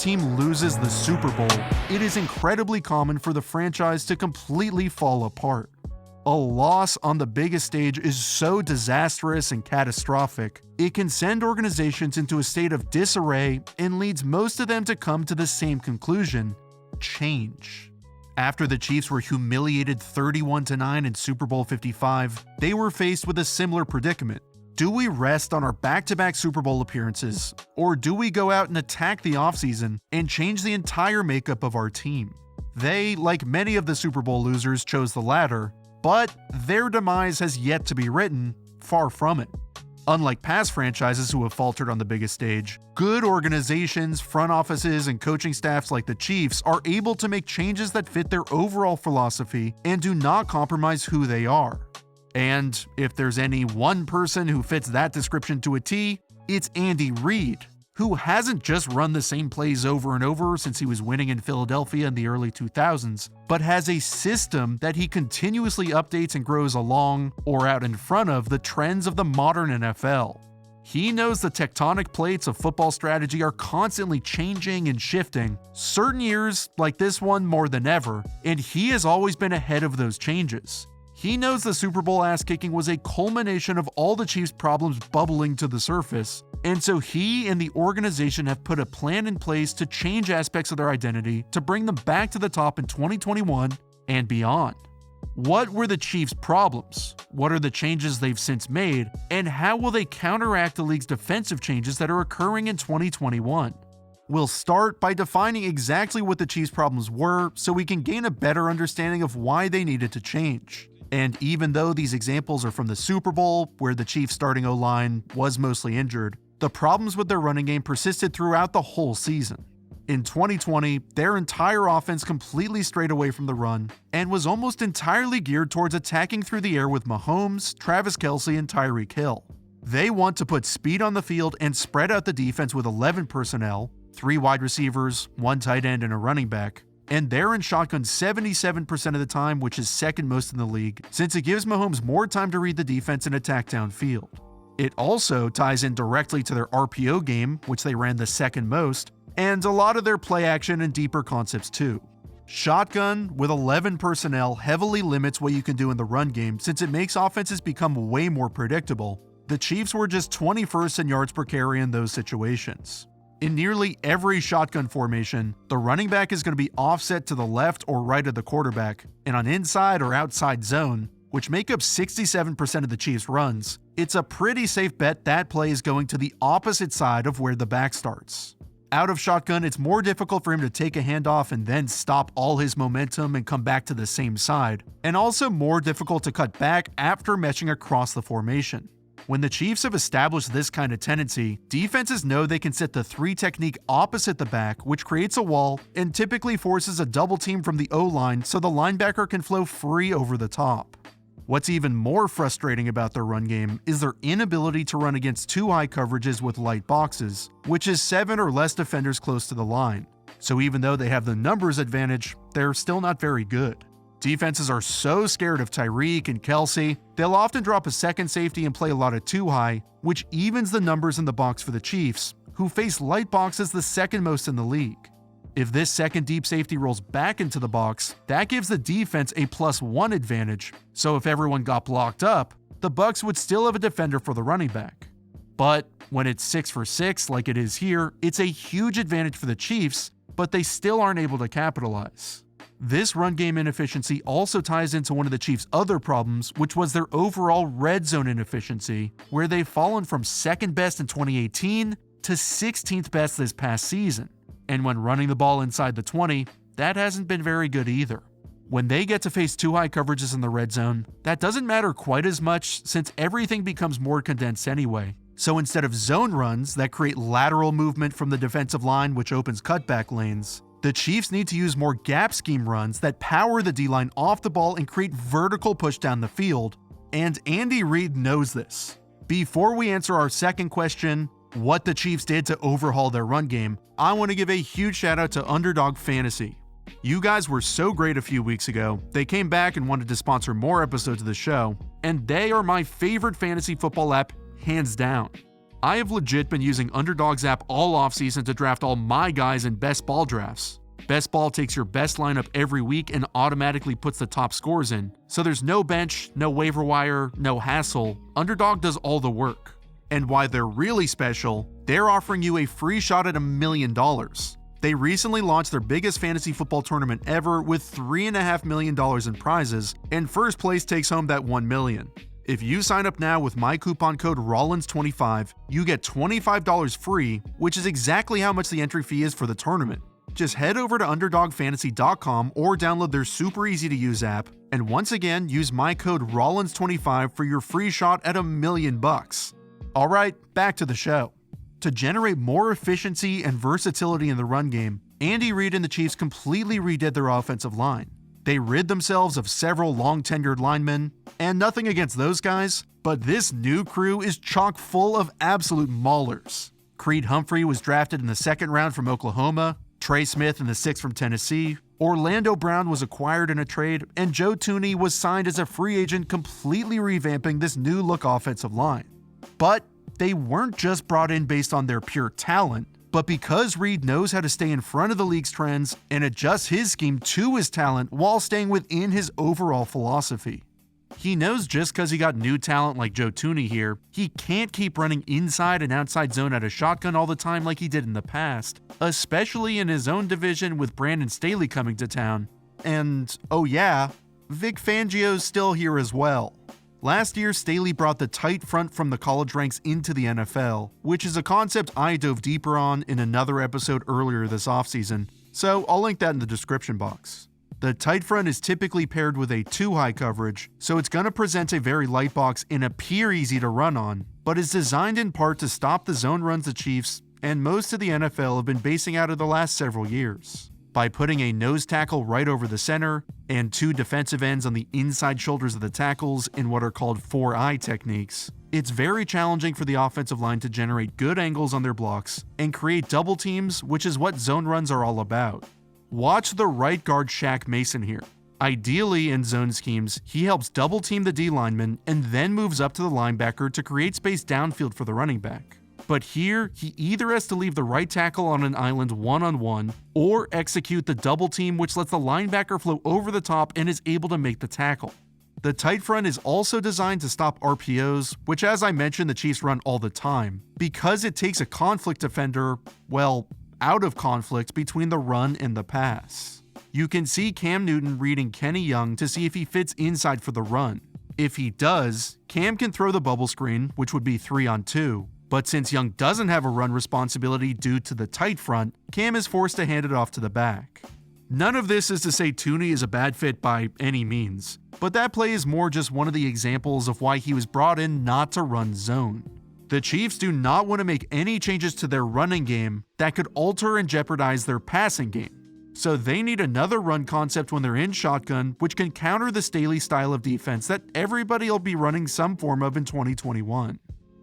team loses the Super Bowl, it is incredibly common for the franchise to completely fall apart. A loss on the biggest stage is so disastrous and catastrophic, it can send organizations into a state of disarray and leads most of them to come to the same conclusion: change. After the Chiefs were humiliated 31-9 in Super Bowl 55, they were faced with a similar predicament. Do we rest on our back-to-back Super Bowl appearances, or do we go out and attack the offseason and change the entire makeup of our team? They, like many of the Super Bowl losers, chose the latter, but their demise has yet to be written, far from it. Unlike past franchises who have faltered on the biggest stage, good organizations, front offices, and coaching staffs like the Chiefs are able to make changes that fit their overall philosophy and do not compromise who they are. And if there's any one person who fits that description to a T, it's Andy Reid, who hasn't just run the same plays over and over since he was winning in Philadelphia in the early 2000s, but has a system that he continuously updates and grows along or out in front of the trends of the modern NFL. He knows the tectonic plates of football strategy are constantly changing and shifting, certain years like this one more than ever, and he has always been ahead of those changes. He knows the Super Bowl ass-kicking was a culmination of all the Chiefs' problems bubbling to the surface, and so he and the organization have put a plan in place to change aspects of their identity to bring them back to the top in 2021 and beyond. What were the Chiefs' problems? What are the changes they've since made? And how will they counteract the league's defensive changes that are occurring in 2021? We'll start by defining exactly what the Chiefs' problems were so we can gain a better understanding of why they needed to change. And even though these examples are from the Super Bowl, where the Chiefs' starting O-line was mostly injured, the problems with their running game persisted throughout the whole season. In 2020, their entire offense completely strayed away from the run and was almost entirely geared towards attacking through the air with Mahomes, Travis Kelce, and Tyreek Hill. They want to put speed on the field and spread out the defense with 11 personnel, 3 wide receivers, 1 tight end, and a running back, and they're in shotgun 77% of the time, which is second most in the league, since it gives Mahomes more time to read the defense and attack downfield. It also ties in directly to their RPO game, which they ran the second most, and a lot of their play action and deeper concepts too. Shotgun with 11 personnel heavily limits what you can do in the run game since it makes offenses become way more predictable. The Chiefs were just 21st in yards per carry in those situations. In nearly every shotgun formation, the running back is going to be offset to the left or right of the quarterback, and on inside or outside zone, which make up 67% of the Chiefs' runs, it's a pretty safe bet that play is going to the opposite side of where the back starts. Out of shotgun, it's more difficult for him to take a handoff and then stop all his momentum and come back to the same side, and also more difficult to cut back after meshing across the formation. When the Chiefs have established this kind of tendency, defenses know they can set the 3 technique opposite the back, which creates a wall and typically forces a double team from the O-line so the linebacker can flow free over the top. What's even more frustrating about their run game is their inability to run against too high coverages with light boxes, which is 7 or less defenders close to the line. So even though they have the numbers advantage, they're still not very good. Defenses are so scared of Tyreek and Kelce, they'll often drop a second safety and play a lot of too high, which evens the numbers in the box for the Chiefs, who face light boxes the second most in the league. If this second deep safety rolls back into the box, that gives the defense a +1 advantage, so if everyone got blocked up, the Bucs would still have a defender for the running back. But when it's 6 for 6 like it is here, it's a huge advantage for the Chiefs, but they still aren't able to capitalize. This run game inefficiency also ties into one of the Chiefs' other problems, which was their overall red zone inefficiency, where they've fallen from second best in 2018 to 16th best this past season. And when running the ball inside the 20, that hasn't been very good either. When they get to face too high coverages in the red zone, that doesn't matter quite as much since everything becomes more condensed anyway. So instead of zone runs that create lateral movement from the defensive line, which opens cutback lanes, the Chiefs need to use more gap scheme runs that power the D-line off the ball and create vertical push down the field, and Andy Reid knows this. Before we answer our second question, what the Chiefs did to overhaul their run game, I want to give a huge shout out to Underdog Fantasy. You guys were so great a few weeks ago, they came back and wanted to sponsor more episodes of the show, and they are my favorite fantasy football app, hands down. I have legit been using Underdog's app all offseason to draft all my guys in best ball drafts. Best Ball takes your best lineup every week and automatically puts the top scores in, so there's no bench, no waiver wire, no hassle. Underdog does all the work. And why they're really special, they're offering you a free shot at $1 million. They recently launched their biggest fantasy football tournament ever with $3.5 million in prizes, and first place takes home that $1 million. If you sign up now with my coupon code Rollins25, you get $25 free, which is exactly how much the entry fee is for the tournament. Just head over to UnderdogFantasy.com or download their super easy to use app, and once again, use my code Rollins25 for your free shot at $1 million. Alright, back to the show. To generate more efficiency and versatility in the run game, Andy Reid and the Chiefs completely redid their offensive line. They rid themselves of several long-tenured linemen, and nothing against those guys, but this new crew is chock full of absolute maulers. Creed Humphrey was drafted in the second round from Oklahoma, Trey Smith in the 6th from Tennessee, Orlando Brown was acquired in a trade, and Joe Thuney was signed as a free agent, completely revamping this new-look offensive line. But they weren't just brought in based on their pure talent, but because Reid knows how to stay in front of the league's trends and adjust his scheme to his talent while staying within his overall philosophy. He knows just because he got new talent like Joe Thuney here, he can't keep running inside and outside zone at a shotgun all the time like he did in the past, especially in his own division with Brandon Staley coming to town. And, oh yeah, Vic Fangio's still here as well. Last year, Staley brought the tight front from the college ranks into the NFL, which is a concept I dove deeper on in another episode earlier this offseason, so I'll link that in the description box. The tight front is typically paired with a 2-high coverage, so it's going to present a very light box and appear easy to run on, but is designed in part to stop the zone runs the Chiefs and most of the NFL have been basing out of the last several years. By putting a nose tackle right over the center and 2 defensive ends on the inside shoulders of the tackles in what are called 4-eye techniques, it's very challenging for the offensive line to generate good angles on their blocks and create double teams, which is what zone runs are all about. Watch the right guard Shaq Mason here. Ideally, in zone schemes, he helps double team the D lineman and then moves up to the linebacker to create space downfield for the running back. But here, he either has to leave the right tackle on an island one-on-one or execute the double team, which lets the linebacker flow over the top and is able to make the tackle. The tight front is also designed to stop RPOs, which as I mentioned the Chiefs run all the time, because it takes a conflict defender, well, out of conflict between the run and the pass. You can see Cam Newton reading Kenny Young to see if he fits inside for the run. If he does, Cam can throw the bubble screen, which would be 3-on-2, but since Young doesn't have a run responsibility due to the tight front, Cam is forced to hand it off to the back. None of this is to say Thuney is a bad fit by any means, but that play is more just one of the examples of why he was brought in not to run zone. The Chiefs do not want to make any changes to their running game that could alter and jeopardize their passing game. So they need another run concept when they're in shotgun, which can counter the Staley style of defense that everybody will be running some form of in 2021.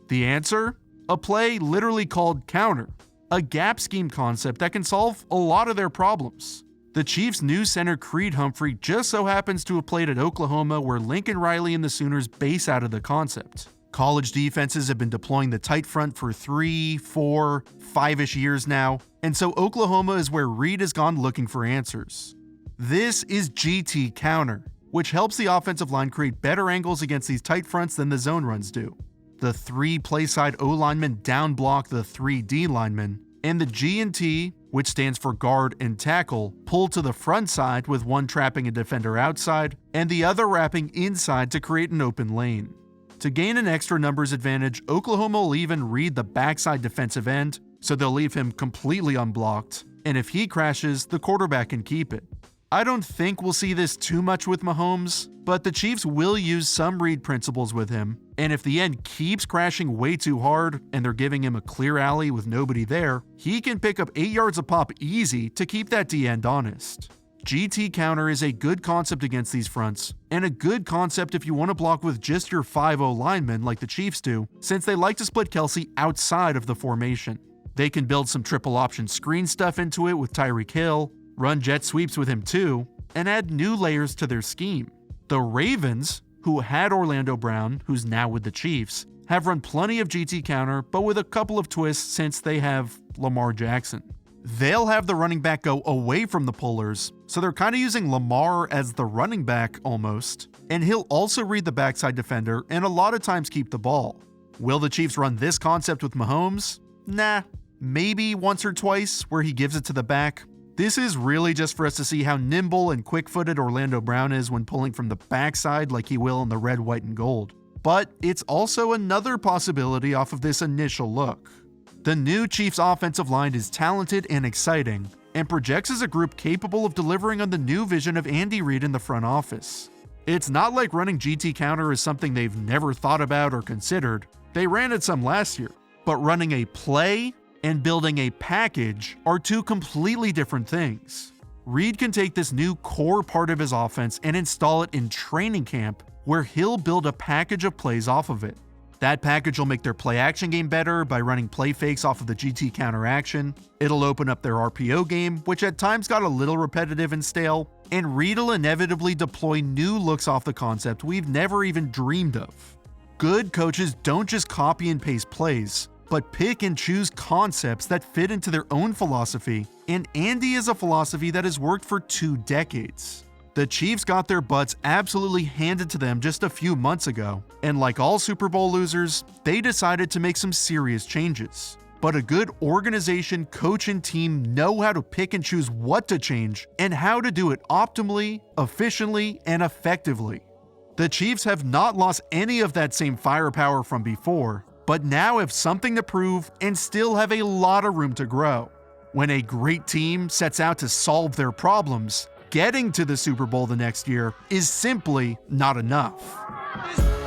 The answer? A play literally called counter, a gap scheme concept that can solve a lot of their problems. The Chiefs' new center Creed Humphrey just so happens to have played at Oklahoma, where Lincoln Riley and the Sooners base out of the concept. College defenses have been deploying the tight front for 3, 4, 5-ish years now, and so Oklahoma is where Reid has gone looking for answers. This is GT counter, which helps the offensive line create better angles against these tight fronts than the zone runs do. The 3 playside O linemen down block the 3 D linemen, and the G&T, which stands for guard and tackle, pull to the front side with one trapping a defender outside and the other wrapping inside to create an open lane. To gain an extra numbers advantage, Oklahoma will even read the backside defensive end, so they'll leave him completely unblocked, and if he crashes, the quarterback can keep it. I don't think we'll see this too much with Mahomes, but the Chiefs will use some read principles with him, and if the end keeps crashing way too hard and they're giving him a clear alley with nobody there, he can pick up 8 yards a pop easy to keep that D end honest. GT counter is a good concept against these fronts, and a good concept if you want to block with just your 5-0 linemen like the Chiefs do, since they like to split Kelce outside of the formation. They can build some triple option screen stuff into it with Tyreek Hill, run jet sweeps with him too, and add new layers to their scheme. The Ravens, who had Orlando Brown, who's now with the Chiefs, have run plenty of GT counter, but with a couple of twists since they have Lamar Jackson. They'll have the running back go away from the pullers, so they're kind of using Lamar as the running back almost, and he'll also read the backside defender and a lot of times keep the ball. Will the Chiefs run this concept with Mahomes? Nah, maybe once or twice where he gives it to the back. This is really just for us to see how nimble and quick-footed Orlando Brown is when pulling from the backside like he will in the red, white, and gold. But it's also another possibility off of this initial look. The new Chiefs offensive line is talented and exciting, and projects as a group capable of delivering on the new vision of Andy Reid in the front office. It's not like running GT counter is something they've never thought about or considered. They ran it some last year, but running a play and building a package are two completely different things. Reid can take this new core part of his offense and install it in training camp, where he'll build a package of plays off of it. That package will make their play action game better by running play fakes off of the GT counter action. It'll open up their RPO game, which at times got a little repetitive and stale, and Reid will inevitably deploy new looks off the concept we've never even dreamed of. Good coaches don't just copy and paste plays, but pick and choose concepts that fit into their own philosophy, and Andy is a philosophy that has worked for 2 decades. The Chiefs got their butts absolutely handed to them just a few months ago, and like all Super Bowl losers, they decided to make some serious changes. But a good organization, coach, and team know how to pick and choose what to change and how to do it optimally, efficiently, and effectively. The Chiefs have not lost any of that same firepower from before, but now have something to prove and still have a lot of room to grow. When a great team sets out to solve their problems, getting to the Super Bowl the next year is simply not enough.